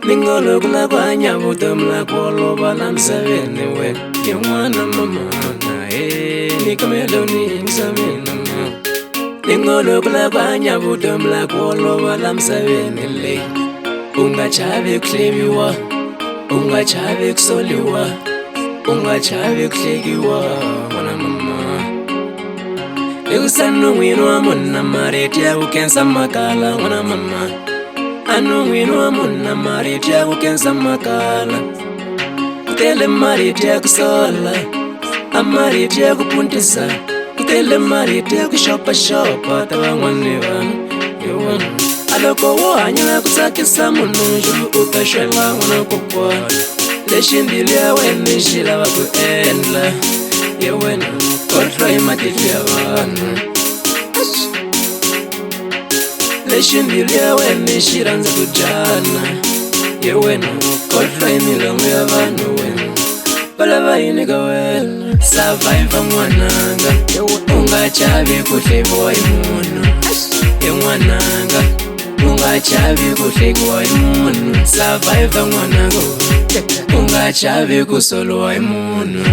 Ningolo kula kwa nyavutom la kwoloba la msaveni we Yungwana mama Nikameloni msamina ma Ningolo kula kwa nyavutom la kwoloba la msaveni le Unga chavi kusleviwa Unga chavi kusoliwa Unga chavi kuslegiwa Wana mama Likusanu winwa muna maritia ukensa makala Wana mama Anu winwa muna maritia ukensa makala Kutele maritia kusola Amaritia kupuntisa Kutele maritia kushopa shopa Tawa wanivana Yuwana Aloko wanyana kusakisa mununju Utashwela wana kukwa Leshindilia weni shila waku endla Yewena Kotro imatiti ya wana Leshindilia weni shiranza kujana Yewena Kotro imilongo ya vanu wena Balaba iniga wela Survive mwananga Unga chavi kutlevwa imunu Mwananga Unga chavi kutlevwa imunu Survive mwananga Unga chavi kusolwa imunu